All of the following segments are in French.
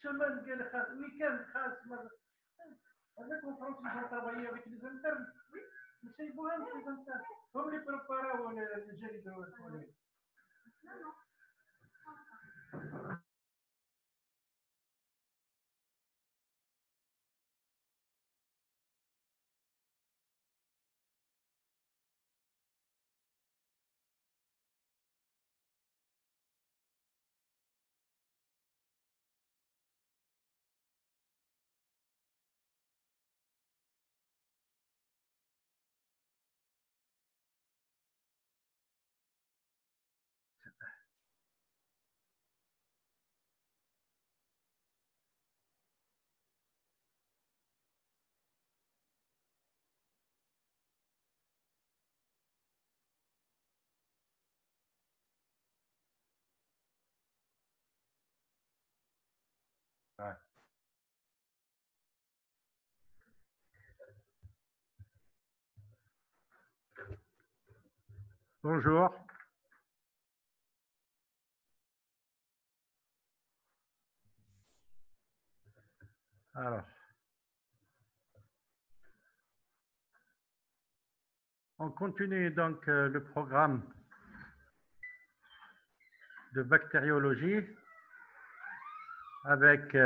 semaine week-end avec en France ils ont travaillé avec les internes oui mais c'est bon les internes comme les préparés ou les gels de non ouais. Bonjour. Alors, on continue donc le programme de bactériologie avec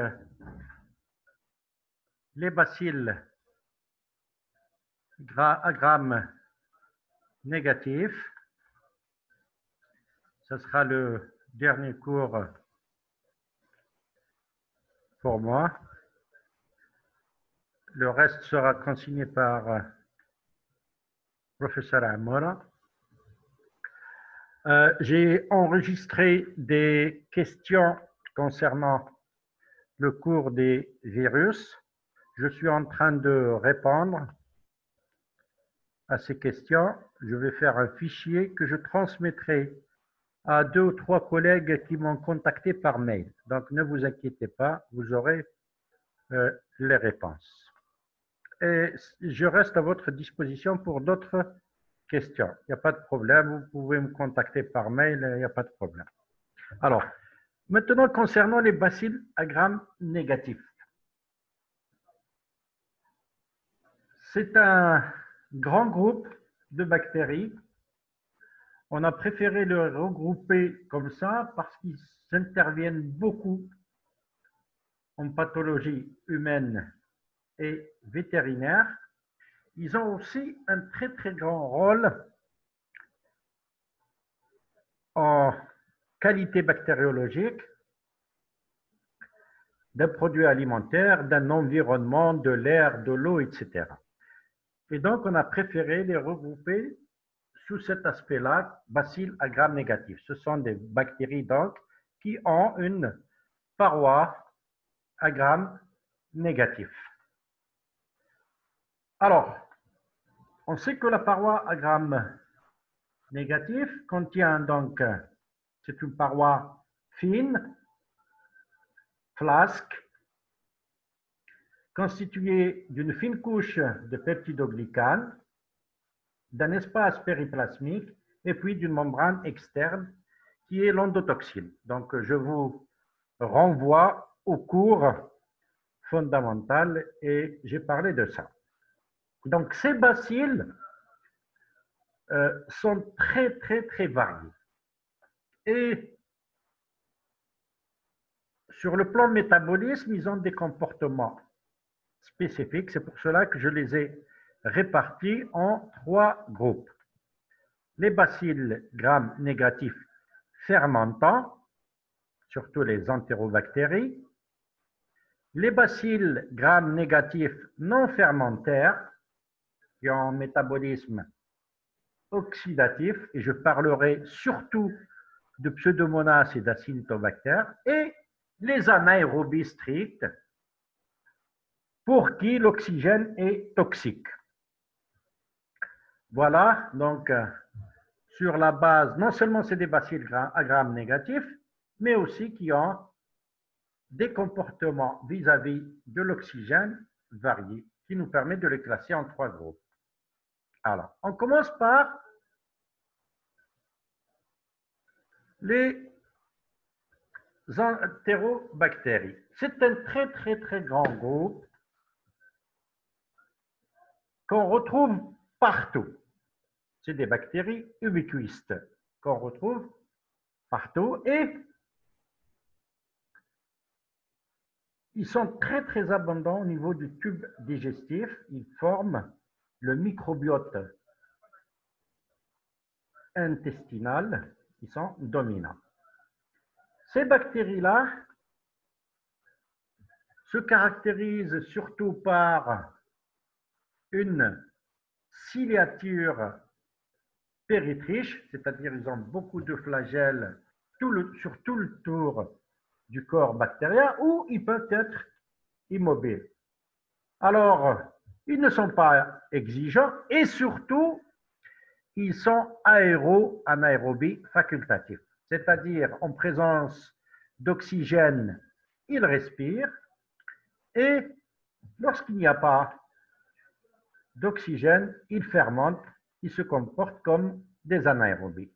les bacilles à Gram négatif. Ce sera le dernier cours pour moi. Le reste sera consigné par professeur Amora. J'ai enregistré des questions concernant le cours des virus. Je suis en train de répondre à ces questions. Je vais faire un fichier que je transmettrai à 2 ou 3 collègues qui m'ont contacté par mail. Donc, ne vous inquiétez pas, vous aurez les réponses. Et je reste à votre disposition pour d'autres questions. Il n'y a pas de problème, vous pouvez me contacter par mail, il n'y a pas de problème. Alors, maintenant, concernant les bacilles à Gram négatif. C'est un grand groupe de bactéries. On a préféré le regrouper comme ça parce qu'ils interviennent beaucoup en pathologie humaine et vétérinaire. Ils ont aussi un très très grand rôle en qualité bactériologique d'un produit alimentaire, d'un environnement, de l'air, de l'eau, etc. Et donc, on a préféré les regrouper sous cet aspect-là, bacilles à Gram négatif. Ce sont des bactéries donc qui ont une paroi à Gram négatif. Alors, on sait que la paroi à Gram négatif contient donc, c'est une paroi fine, flasque, constituée d'une fine couche de peptidoglycanes, d'un espace périplasmique et puis d'une membrane externe qui est l'endotoxine. Donc, je vous renvoie au cours fondamental et j'ai parlé de ça. Donc, ces bacilles sont très, très, très variés. Et sur le plan métabolisme, ils ont des comportements spécifiques. C'est pour cela que je les ai répartis en 3 groupes. Les bacilles Gram négatifs fermentants, surtout les entérobactéries. Les bacilles Gram négatifs non fermentaires, qui ont un métabolisme oxydatif, et je parlerai surtout de Pseudomonas et d'Acinetobacter, et les anaérobies strictes, pour qui l'oxygène est toxique. Voilà, donc, sur la base, non seulement c'est des bacilles à Gram négatifs, mais aussi qui ont des comportements vis-à-vis de l'oxygène variés, qui nous permet de les classer en 3 groupes. Alors, on commence par les entérobactéries. C'est un très grand groupe qu'on retrouve partout. C'est des bactéries ubiquistes qu'on retrouve partout et ils sont très abondants au niveau du tube digestif. Ils forment le microbiote intestinal. Ils sont dominants. Ces bactéries-là se caractérisent surtout par une ciliature péritriche, c'est-à-dire ils ont beaucoup de flagelles sur tout le tour du corps bactérien, ou ils peuvent être immobiles. Alors, ils ne sont pas exigeants et surtout, ils sont anaérobie facultatifs, c'est-à-dire en présence d'oxygène, ils respirent et lorsqu'il n'y a pas d'oxygène, ils fermentent, ils se comportent comme des anaérobies.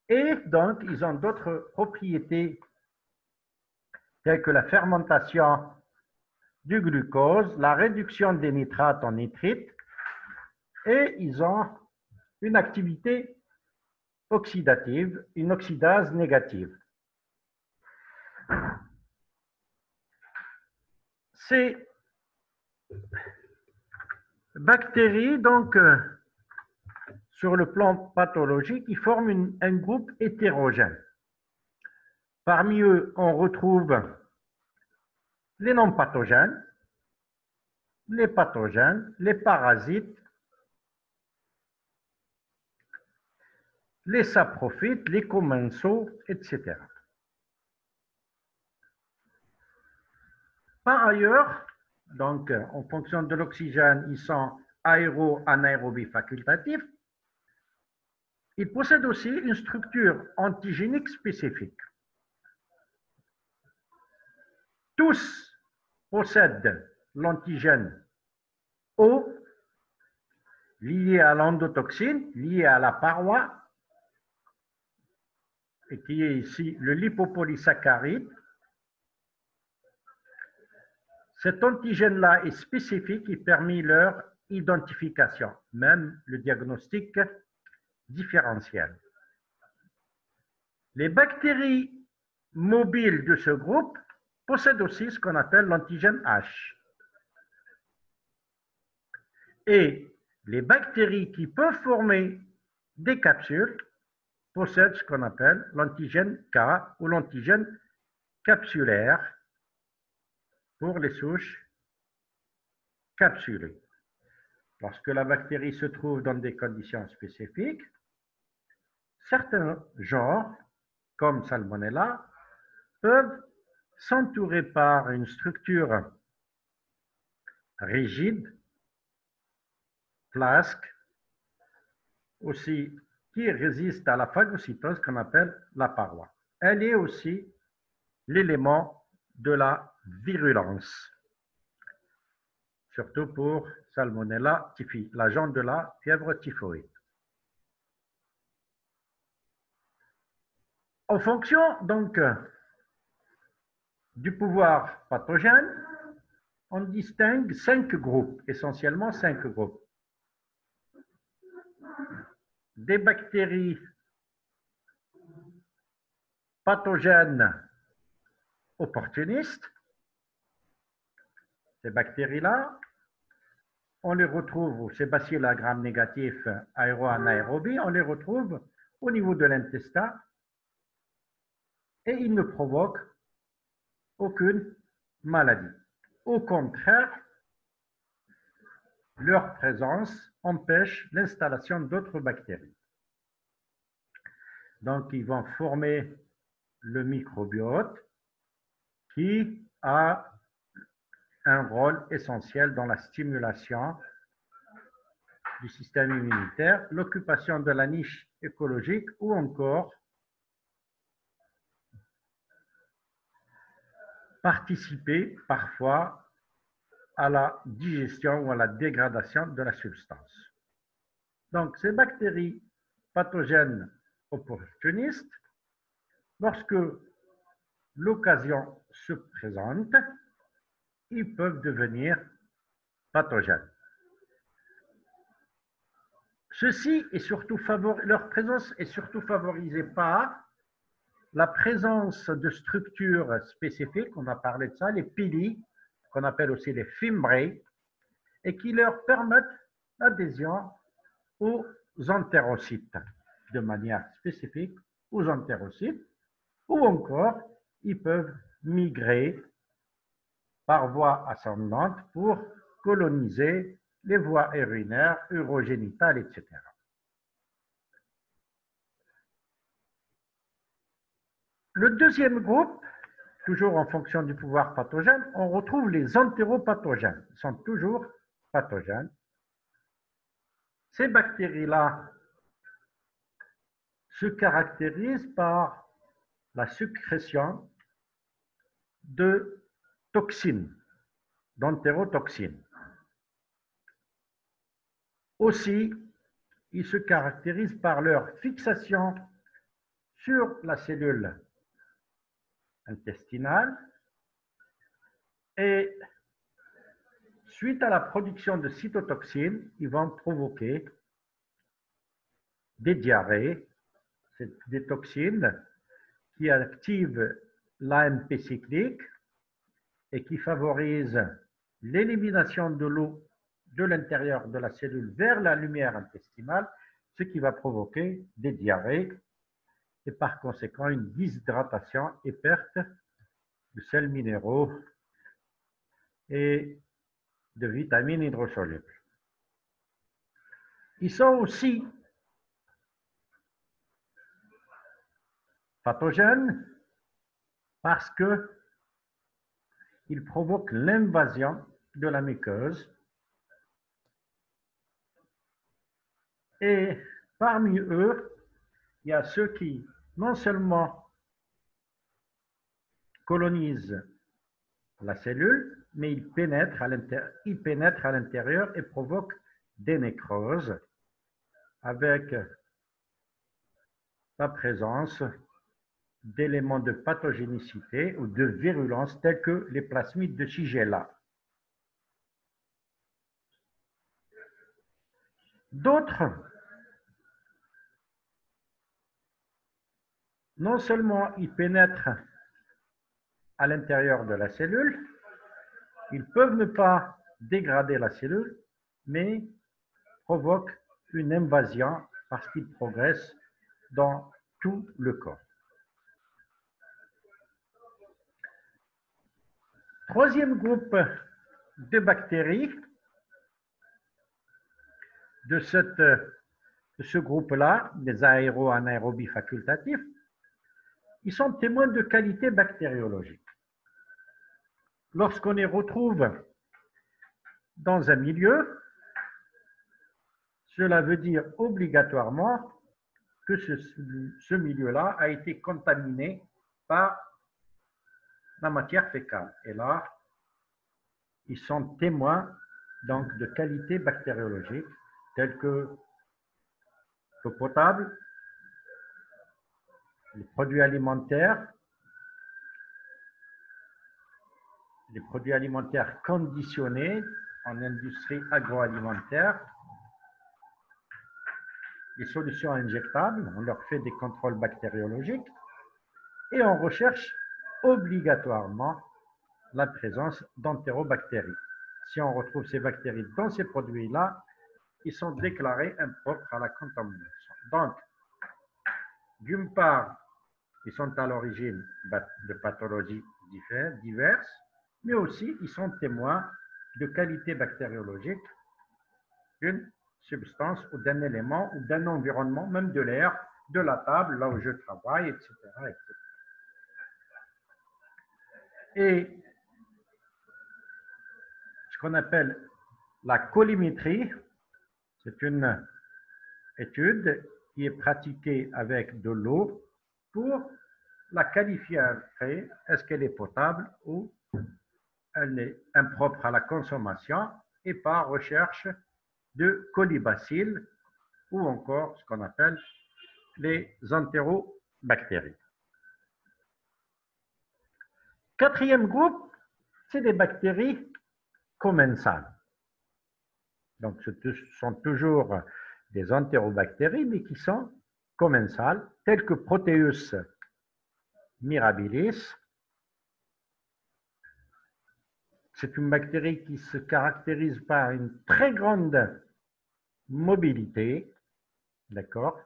Et donc, ils ont d'autres propriétés telles que la fermentation du glucose, la réduction des nitrates en nitrites, et ils ont une activité oxydative, une oxydase négative. Ces bactéries, donc, sur le plan pathologique, ils forment un groupe hétérogène. Parmi eux, on retrouve les non pathogènes, les pathogènes, les parasites, les saprophytes, les commensaux, etc. Par ailleurs, donc, en fonction de l'oxygène, ils sont anaérobies facultatifs. Ils possèdent aussi une structure antigénique spécifique. Tous possèdent l'antigène O, lié à l'endotoxine, lié à la paroi, et qui est ici le lipopolysaccharide. Cet antigène-là est spécifique et permet leur identification, même le diagnostic différentiel. Les bactéries mobiles de ce groupe possèdent aussi ce qu'on appelle l'antigène H. Et les bactéries qui peuvent former des capsules possèdent ce qu'on appelle l'antigène K ou l'antigène capsulaire pour les souches capsulées. Lorsque la bactérie se trouve dans des conditions spécifiques, certains genres, comme Salmonella, peuvent s'entourer par une structure rigide, flasque, aussi qui résiste à la phagocytose qu'on appelle la paroi. Elle est aussi l'élément de la virulence, surtout pour Salmonella typhi, l'agent de la fièvre typhoïde. En fonction donc du pouvoir pathogène, on distingue 5 groupes, essentiellement 5 groupes. Des bactéries pathogènes opportunistes. Ces bactéries-là, on les retrouve, ces bacilles à gram négatif aéro-anaérobie, on les retrouve au niveau de l'intestin et ils ne provoquent aucune maladie. Au contraire, leur présence empêche l'installation d'autres bactéries. Donc, ils vont former le microbiote qui a un rôle essentiel dans la stimulation du système immunitaire, l'occupation de la niche écologique ou encore participer parfois à la digestion ou à la dégradation de la substance. Donc, ces bactéries pathogènes opportunistes, lorsque l'occasion se présente, ils peuvent devenir pathogènes. Ceci est surtout leur présence est surtout favorisée par la présence de structures spécifiques, on a parlé de ça, les pili, qu'on appelle aussi les fimbrés, et qui leur permettent l'adhésion aux entérocytes de manière spécifique, aux entérocytes, ou encore ils peuvent migrer par voie ascendante pour coloniser les voies urinaires, urogénitales, etc. Le deuxième groupe, toujours en fonction du pouvoir pathogène, on retrouve les entéropathogènes. Ils sont toujours pathogènes. Ces bactéries-là se caractérisent par la sécrétion de toxines, d'entérotoxines. Aussi, ils se caractérisent par leur fixation sur la cellule intestinale et suite à la production de cytotoxines, ils vont provoquer des diarrhées, des toxines qui activent l'AMP cyclique et qui favorisent l'élimination de l'eau de l'intérieur de la cellule vers la lumière intestinale, ce qui va provoquer des diarrhées et par conséquent une déshydratation et perte de sels minéraux et de vitamines hydrosolubles. Ils sont aussi pathogènes parce qu'ils provoquent l'invasion de la muqueuse et parmi eux, il y a ceux qui non seulement colonisent la cellule, mais ils pénètrent à l'intérieur et provoquent des nécroses avec la présence d'éléments de pathogénicité ou de virulence tels que les plasmides de Shigella. D'autres, non seulement ils pénètrent à l'intérieur de la cellule, ils peuvent ne pas dégrader la cellule, mais provoquent une invasion parce qu'ils progressent dans tout le corps. Troisième groupe de bactéries de ce groupe-là, des aéro-anaérobies facultatifs, ils sont témoins de qualité bactériologique. Lorsqu'on les retrouve dans un milieu, cela veut dire obligatoirement que ce milieu-là a été contaminé par la matière fécale. Et là, ils sont témoins donc de qualité bactériologique telles que l'eau potable, les produits alimentaires conditionnés en industrie agroalimentaire, les solutions injectables, on leur fait des contrôles bactériologiques et on recherche obligatoirement la présence d'entérobactéries. Si on retrouve ces bactéries dans ces produits-là, ils sont déclarés impropres à la contamination. Donc, d'une part, ils sont à l'origine de pathologies diverses, mais aussi ils sont témoins de qualité bactériologique d'une substance ou d'un élément ou d'un environnement, même de l'air, de la table, là où je travaille, etc. etc. Et ce qu'on appelle la colorimétrie, c'est une étude qui est pratiquée avec de l'eau pour la qualifier après, est-ce qu'elle est potable ou elle est impropre à la consommation et par recherche de colibacilles ou encore ce qu'on appelle les entérobactéries. Quatrième groupe, c'est des bactéries commensales. Donc, ce sont toujours des entérobactéries, mais qui sont commensales, telles que Proteus mirabilis. C'est une bactérie qui se caractérise par une très grande mobilité, d'accord?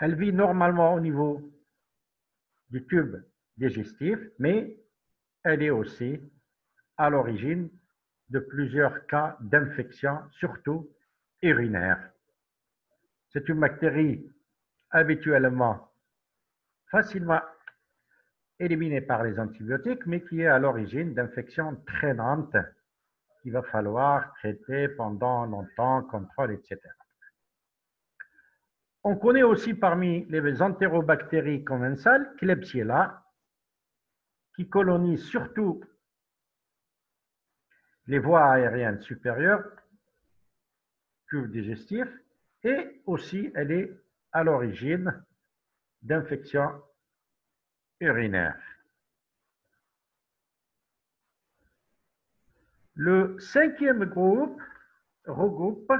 Elle vit normalement au niveau du tube digestif, mais elle est aussi à l'origine de plusieurs cas d'infection, surtout urinaire. C'est une bactérie habituellement facilement éliminée par les antibiotiques, mais qui est à l'origine d'infections traînantes qu'il va falloir traiter pendant longtemps, contrôle, etc. On connaît aussi parmi les entérobactéries commensales Klebsiella, qui colonise surtout les voies aériennes supérieures, tube digestif, et aussi elle est à l'origine d'infections urinaires. Le cinquième groupe regroupe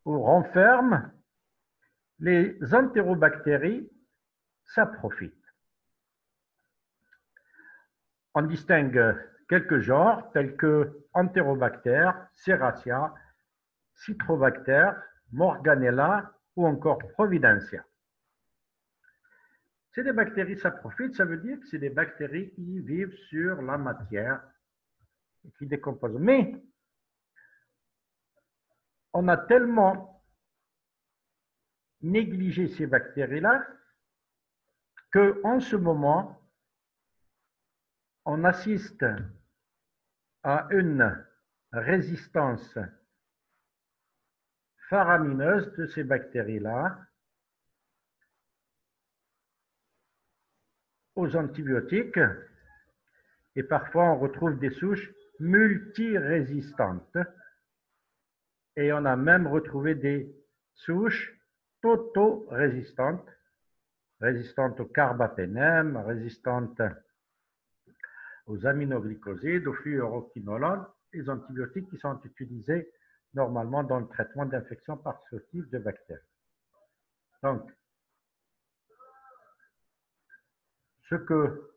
ou renferme les entérobactéries saprophytes. On distingue quelques genres tels que Enterobacter, Serratia, Citrobacter, Morganella ou encore Providencia. C'est des bactéries saprophytes, ça veut dire que c'est des bactéries qui vivent sur la matière et qui décomposent. Mais on a tellement négligé ces bactéries-là qu'en ce moment, on assiste à une résistance faramineuse de ces bactéries-là aux antibiotiques, et parfois on retrouve des souches multirésistantes, et on a même retrouvé des souches tauto-résistantes, résistantes au carbapénème, résistantes aux aminoglycosides, aux fluoroquinolones, les antibiotiques qui sont utilisés normalement dans le traitement d'infection par ce type de bactéries. Donc, ce que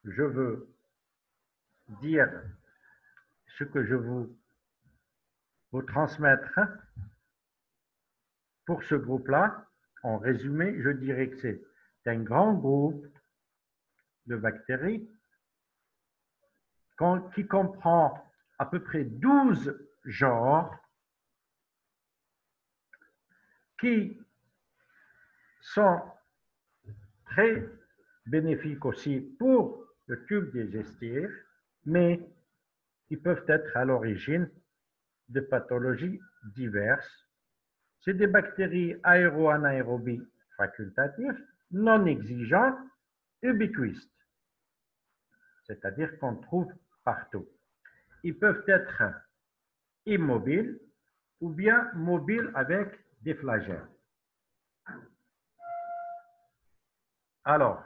je veux dire, ce que je veux vous transmettre pour ce groupe-là, en résumé, je dirais que c'est un grand groupe de bactéries qui comprend à peu près 12 genres qui sont très bénéfiques aussi pour le tube digestif, mais qui peuvent être à l'origine de pathologies diverses. C'est des bactéries aéro-anaérobies facultatives, non exigeantes, ubiquistes, c'est-à-dire qu'on trouve partout. Ils peuvent être immobiles ou bien mobiles avec des flagelles. Alors,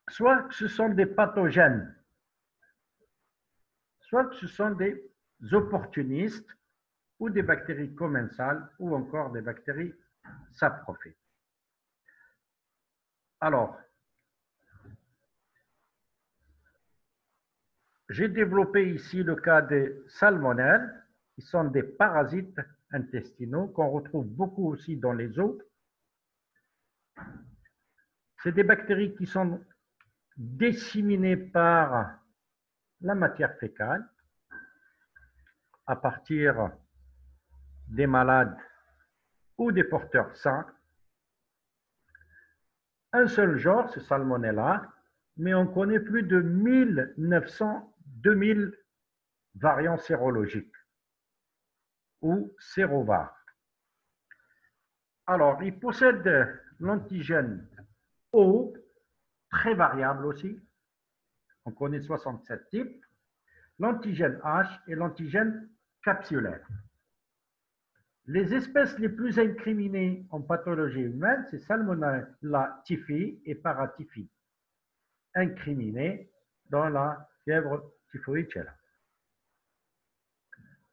soit que ce sont des pathogènes, soit que ce sont des opportunistes ou des bactéries commensales ou encore des bactéries saprophytes. Alors, j'ai développé ici le cas des salmonelles, qui sont des parasites intestinaux qu'on retrouve beaucoup aussi dans les os. C'est des bactéries qui sont disséminées par la matière fécale à partir des malades ou des porteurs sains. Un seul genre, c'est Salmonella, mais on connaît plus de 2000 variants sérologiques ou sérovars. Alors, il possède l'antigène O, très variable aussi. On connaît 67 types. L'antigène H et l'antigène capsulaire. Les espèces les plus incriminées en pathologie humaine, c'est Salmonella typhi et Paratyphi, incriminées dans la fièvre typhoïde chez l'homme.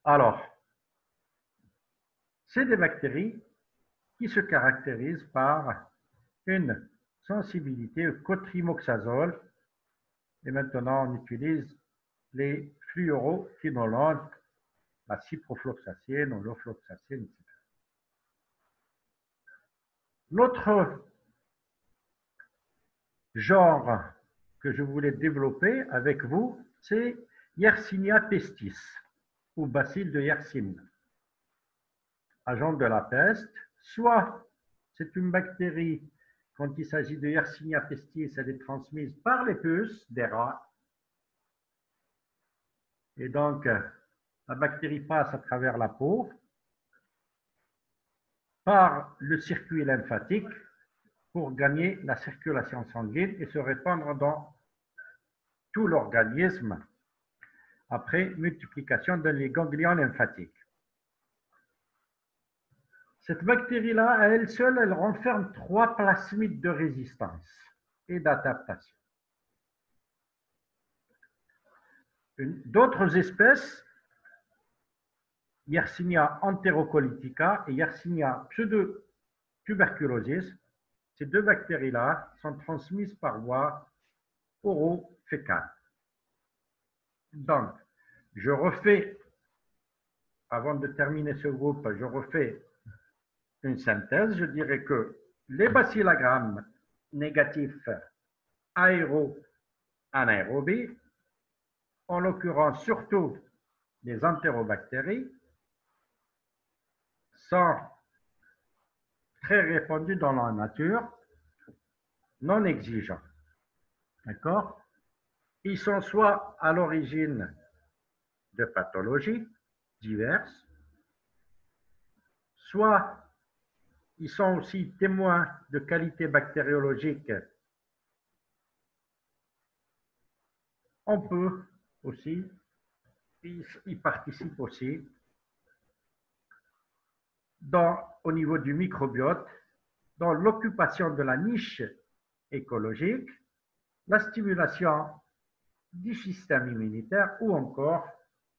Alors, c'est des bactéries qui se caractérisent par une sensibilité au cotrimoxazole. Et maintenant, on utilise les fluoroquinolones, la ciprofloxacine ou l'ofloxacine, etc. L'autre genre que je voulais développer avec vous, c'est Yersinia pestis, ou bacille de Yersinia, agent de la peste. Soit c'est une bactérie, quand il s'agit de Yersinia pestis, elle est transmise par les puces des rats. Et donc, la bactérie passe à travers la peau, par le circuit lymphatique, pour gagner la circulation sanguine et se répandre dans tout l'organisme après multiplication des ganglions lymphatiques. Cette bactérie-là, à elle seule, elle renferme 3 plasmides de résistance et d'adaptation. D'autres espèces, Yersinia enterocolitica et Yersinia pseudotuberculosis, ces deux bactéries-là sont transmises par voie oro-fécale. Donc, je refais, avant de terminer ce groupe, je refais une synthèse. Je dirais que les bacillogrammes négatifs aéro-anaérobies, en l'occurrence surtout les entérobactéries, sont très répandus dans la nature, non exigeants. D'accord? Ils sont soit à l'origine de pathologies diverses, soit ils sont aussi témoins de qualités bactériologiques. On peut aussi, ils participent aussi au niveau du microbiote, dans l'occupation de la niche écologique, la stimulation du système immunitaire ou encore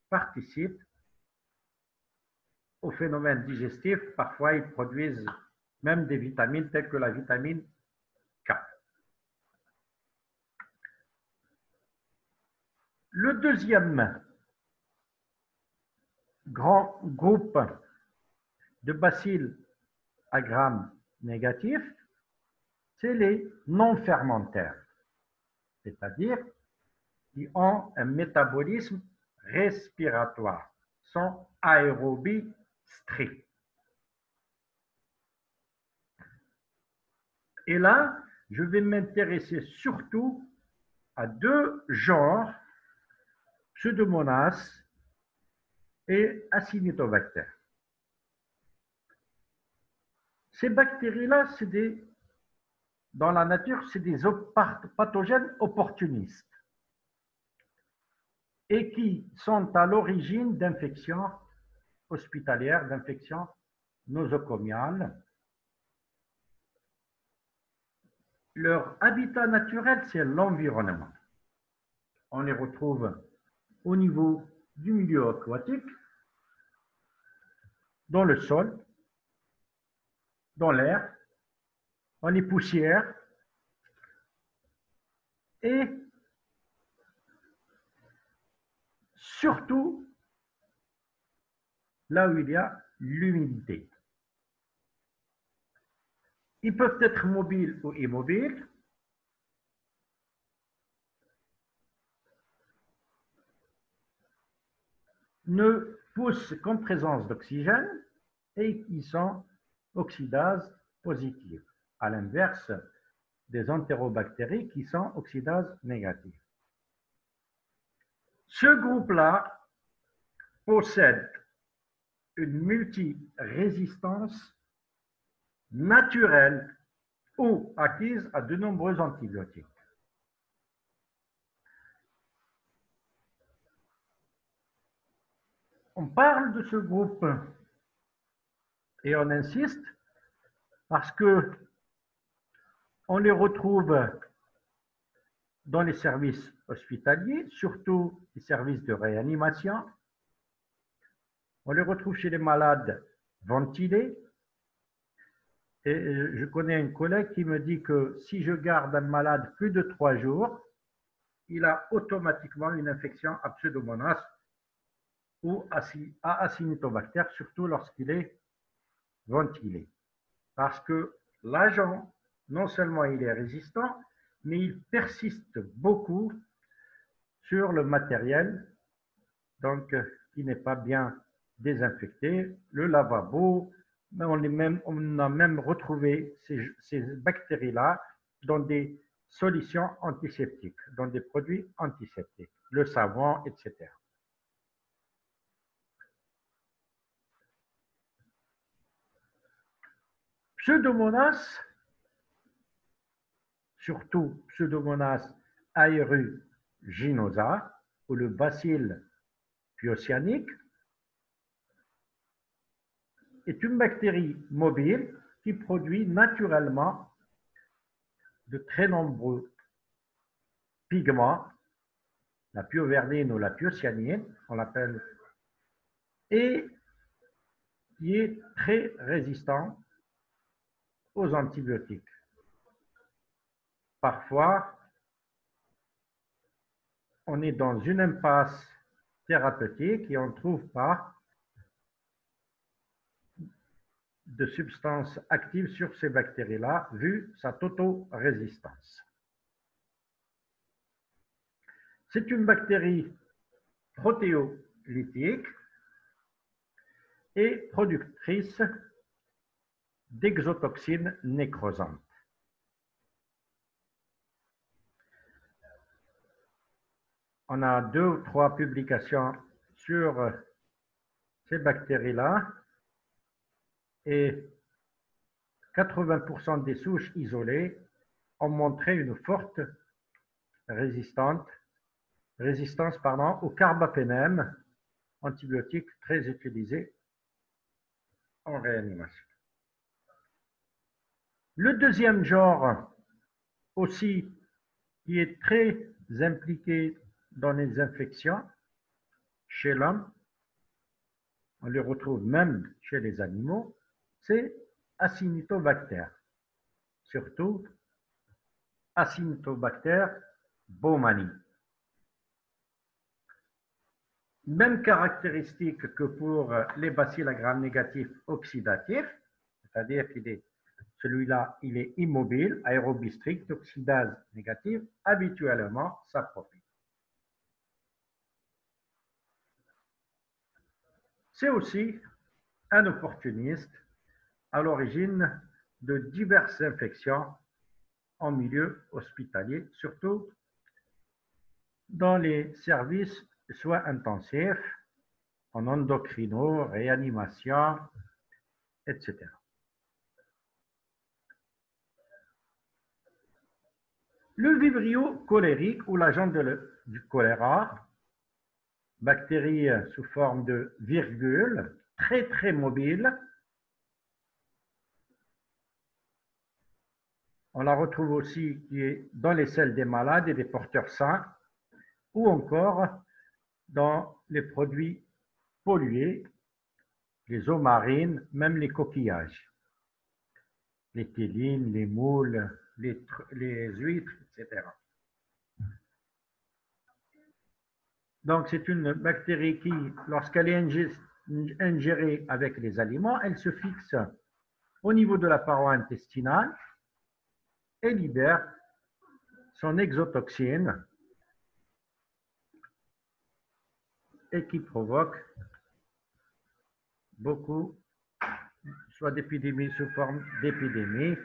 participent au phénomène digestif. Parfois, ils produisent même des vitamines telles que la vitamine K. Le deuxième grand groupe de bacilles à Gram négatifs, c'est les non-fermentaires, c'est-à-dire qui ont un métabolisme respiratoire, sont aérobies strictes. Et là, je vais m'intéresser surtout à deux genres, Pseudomonas et Acinetobacter. Ces bactéries-là, dans la nature, c'est des pathogènes opportunistes et qui sont à l'origine d'infections hospitalières, d'infections nosocomiales. Leur habitat naturel, c'est l'environnement. On les retrouve au niveau du milieu aquatique, dans le sol, dans l'air, dans les poussières et surtout là où il y a l'humidité. Ils peuvent être mobiles ou immobiles. Ne poussent qu'en présence d'oxygène et ils sont oxydase positive, à l'inverse des entérobactéries qui sont oxydase négative. Ce groupe-là possède une multirésistance naturelle ou acquise à de nombreux antibiotiques. On parle de ce groupe Et on insiste parce que on les retrouve dans les services hospitaliers, surtout les services de réanimation. On les retrouve chez les malades ventilés. Et je connais un collègue qui me dit que si je garde un malade plus de 3 jours, il a automatiquement une infection à Pseudomonas ou à Acinetobacter, surtout lorsqu'il est ventilé. Parce que l'agent, non seulement il est résistant, mais il persiste beaucoup sur le matériel, donc qui n'est pas bien désinfecté, le lavabo. On a même retrouvé ces bactéries-là dans des solutions antiseptiques, dans des produits antiseptiques, le savon, etc. Pseudomonas, surtout Pseudomonas aeruginosa ou le bacille pyocyanique, est une bactérie mobile qui produit naturellement de très nombreux pigments, la pyoverdine ou la pyocyanine, on l'appelle, et qui est très résistant aux antibiotiques. Parfois, on est dans une impasse thérapeutique et on ne trouve pas de substances actives sur ces bactéries-là, vu sa toto-résistance. C'est une bactérie protéolytique et productrice d'exotoxines nécrosantes. On a 2 ou 3 publications sur ces bactéries-là et 80% des souches isolées ont montré une forte résistance au carbapénème, antibiotique très utilisé en réanimation. Le deuxième genre aussi qui est très impliqué dans les infections chez l'homme, on les retrouve même chez les animaux, c'est Acinetobacter, surtout Acinetobacter baumannii. Même caractéristique que pour les bacilles à gram négatifs oxydatifs, c'est-à-dire qu'il est celui-là, il est immobile, aérobie stricte, oxydase négative, habituellement s'approprie. C'est aussi un opportuniste à l'origine de diverses infections en milieu hospitalier, surtout dans les services de soins intensifs, en endocrino, réanimation, etc. Le vibrio cholérique ou l'agent du choléra, bactérie sous forme de virgule, très très mobile. On la retrouve aussi qui est dans les selles des malades et des porteurs sains, ou encore dans les produits pollués, les eaux marines, même les coquillages, les télines, les moules, les huîtres, etc. Donc, c'est une bactérie qui, lorsqu'elle est ingérée avec les aliments, elle se fixe au niveau de la paroi intestinale et libère son exotoxine et qui provoque beaucoup, soit d'épidémies sous forme d'épidémies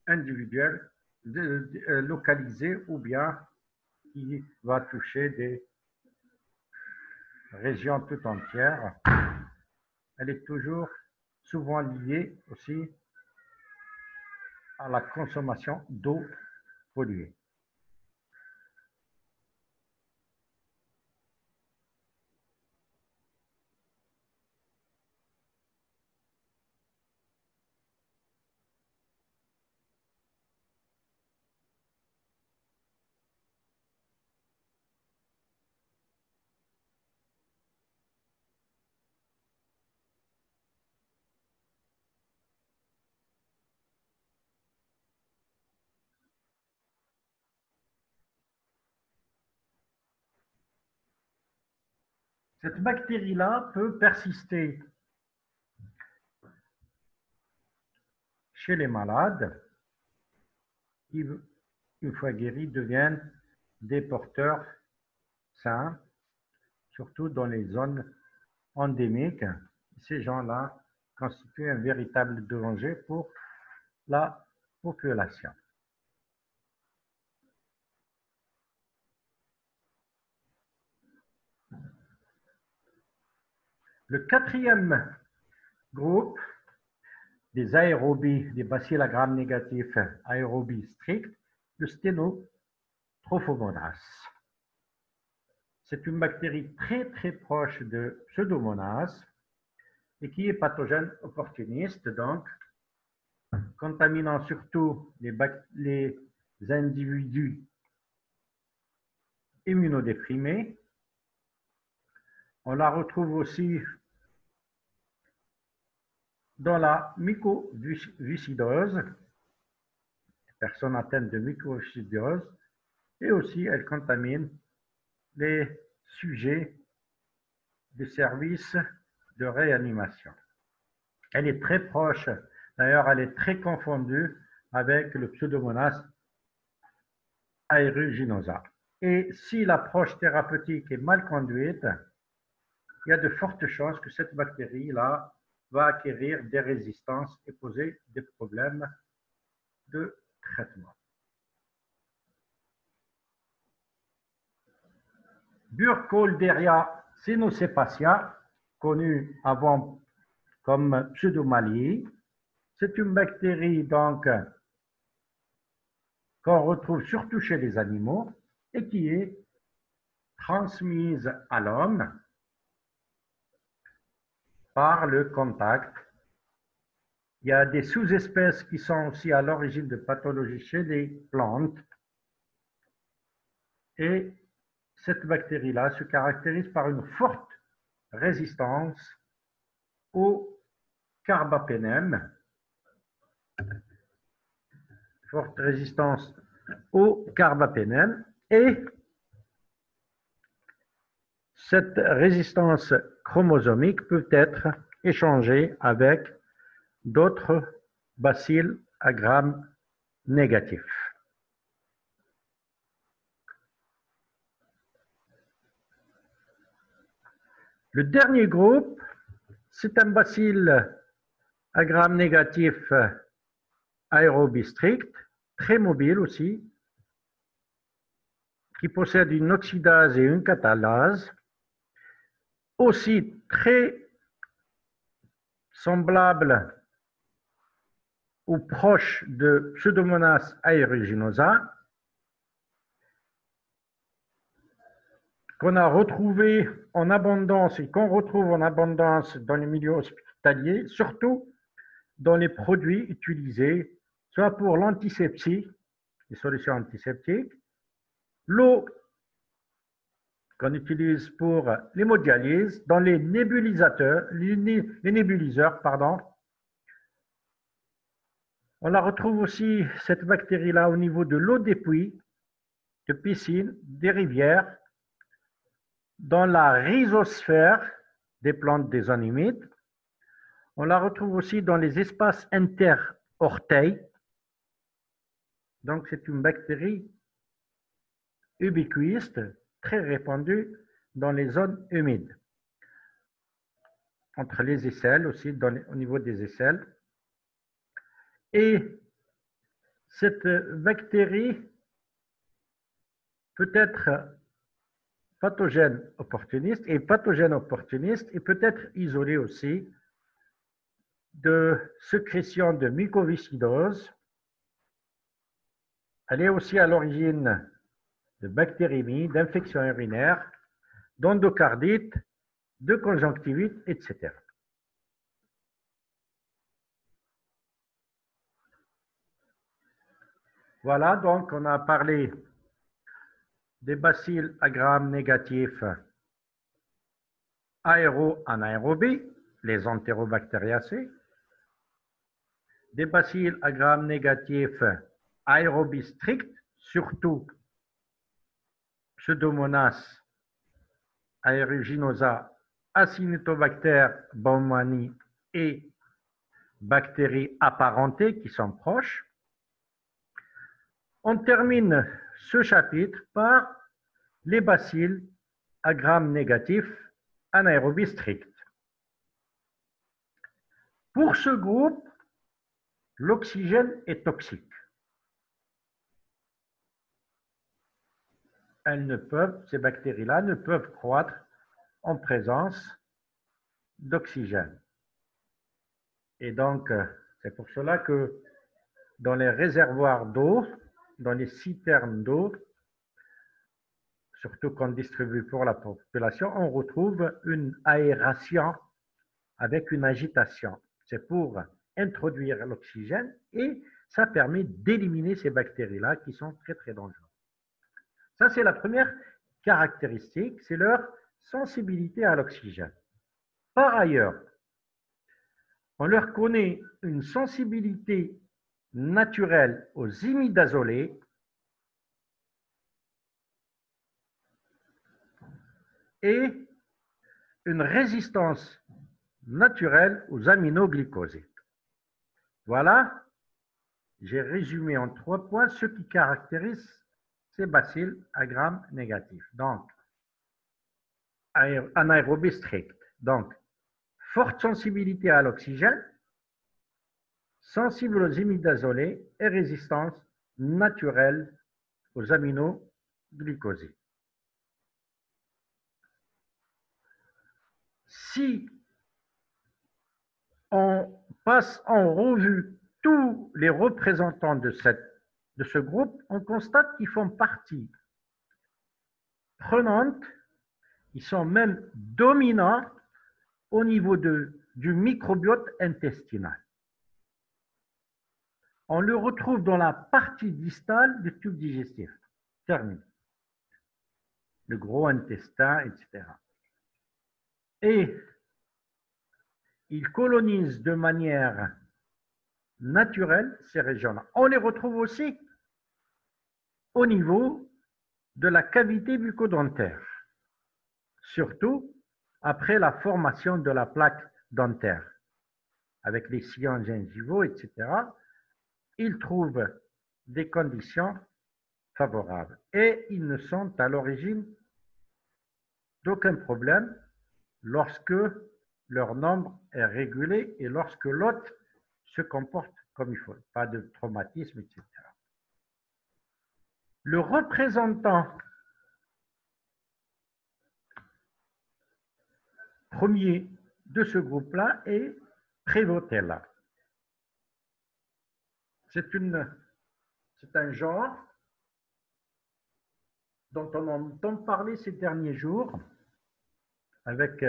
individuelles, localisées, ou bien qui va toucher des régions tout entières. Elle est toujours souvent liée aussi à la consommation d'eau polluée. Cette bactérie-là peut persister chez les malades qui, une fois guéris, deviennent des porteurs sains, surtout dans les zones endémiques. Ces gens-là constituent un véritable danger pour la population. Le quatrième groupe des aérobies, des bacilles à gram négatifs aérobies stricts, le Steno-Trophomonas. C'est une bactérie très proche de Pseudomonas et qui est pathogène opportuniste, donc contaminant surtout les individus immunodéprimés. On la retrouve aussi dans la mycoviscidose, personnes atteintes de mycoviscidose, et aussi elle contamine les sujets des services de réanimation. Elle est très proche, d'ailleurs elle est très confondue avec le Pseudomonas aeruginosa. Et si l'approche thérapeutique est mal conduite, il y a de fortes chances que cette bactérie-là va acquérir des résistances et poser des problèmes de traitement. Burkholderia cynocepacia, connue avant comme pseudomalie, c'est une bactérie donc qu'on retrouve surtout chez les animaux et qui est transmise à l'homme par le contact. Il y a des sous-espèces qui sont aussi à l'origine de pathologies chez les plantes. Et cette bactérie-là se caractérise par une forte résistance au carbapénème. Forte résistance au carbapénème. Et cette résistance chromosomique peut être échangée avec d'autres bacilles à gram négatif. Le dernier groupe, c'est un bacille à gram négatif aérobie strict, très mobile aussi, qui possède une oxydase et une catalase, aussi très semblable ou proche de Pseudomonas aeruginosa, qu'on a retrouvé en abondance et qu'on retrouve en abondance dans les milieux hospitaliers, surtout dans les produits utilisés, soit pour l'antisepsie, les solutions antiseptiques, l'eau qu'on utilise pour l'hémodialyse, dans les nébulisateurs, les nébuliseurs, pardon. On la retrouve aussi, cette bactérie-là, au niveau de l'eau des puits, de piscines, des rivières, dans la rhizosphère des plantes des zones humides. On la retrouve aussi dans les espaces inter-orteils. Donc, c'est une bactérie ubiquiste, très répandue dans les zones humides. Entre les aisselles aussi, au niveau des aisselles. Et cette bactérie peut être pathogène opportuniste et peut être isolée aussi de sécrétion de mucoviscidose. Elle est aussi à l'origine de bactériémie, d'infections urinaires, d'endocardite, de conjonctivite, etc. Voilà, donc on a parlé des bacilles à gram négatifs aéro-anaérobie, les Enterobacteriaceae, des bacilles à gram négatifs aérobie stricts, surtout Pseudomonas aeruginosa Acinetobacter baumannii et bactéries apparentées qui sont proches. On termine ce chapitre par les bacilles à gram négatif anaérobie stricte. Pour ce groupe, l'oxygène est toxique. Ces bactéries-là ne peuvent croître en présence d'oxygène. Et donc, c'est pour cela que dans les réservoirs d'eau, dans les citernes d'eau, surtout qu'on distribue pour la population, on retrouve une aération avec une agitation. C'est pour introduire l'oxygène et ça permet d'éliminer ces bactéries-là qui sont très, très dangereuses. Ça, c'est la première caractéristique, c'est leur sensibilité à l'oxygène. Par ailleurs, on leur connaît une sensibilité naturelle aux imidazolés et une résistance naturelle aux aminoglycosides. Voilà, j'ai résumé en 3 points ce qui caractérise ces bacilles à gram négatif. Donc, anaérobie stricte. Donc, forte sensibilité à l'oxygène, sensible aux imidazolés et résistance naturelle aux aminoglycosides. Si on passe en revue tous les représentants de ce groupe, on constate qu'ils font partie prenante, ils sont même dominants au niveau du microbiote intestinal. On le retrouve dans la partie distale du tube digestif, terminé, le gros intestin, etc. Et ils colonisent de manière naturelle ces régions-là. On les retrouve aussi au niveau de la cavité bucco-dentaire, surtout après la formation de la plaque dentaire, avec les sillons gingivaux, etc. Ils trouvent des conditions favorables et ils ne sont à l'origine d'aucun problème lorsque leur nombre est régulé et lorsque l'hôte se comporte comme il faut, pas de traumatisme, etc. Le représentant premier de ce groupe-là est Prevotella. C'est un genre dont on entend parler ces derniers jours avec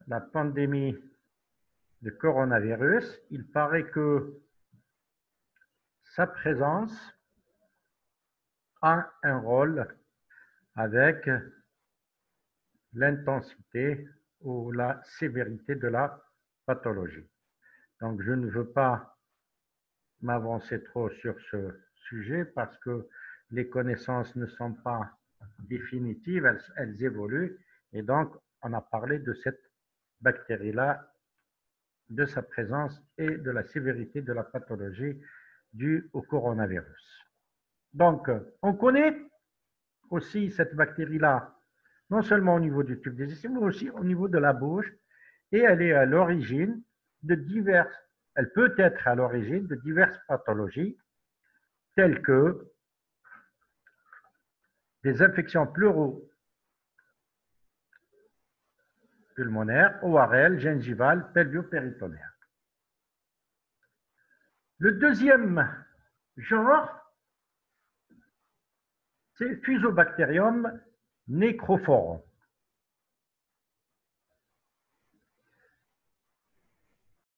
la pandémie de coronavirus. Il paraît que sa présence a un rôle avec l'intensité ou la sévérité de la pathologie. Donc, je ne veux pas m'avancer trop sur ce sujet parce que les connaissances ne sont pas définitives, elles évoluent. Et donc, on a parlé de cette bactérie-là, de sa présence et de la sévérité de la pathologie due au coronavirus. Donc, on connaît aussi cette bactérie-là, non seulement au niveau du tube digestif, mais aussi au niveau de la bouche, et elle est à l'origine de elle peut être à l'origine de diverses pathologies, telles que des infections pleuro-pulmonaires, ORL, gingivales, pelvio-péritonéales. Le deuxième genre, c'est Fusobacterium necrophorum.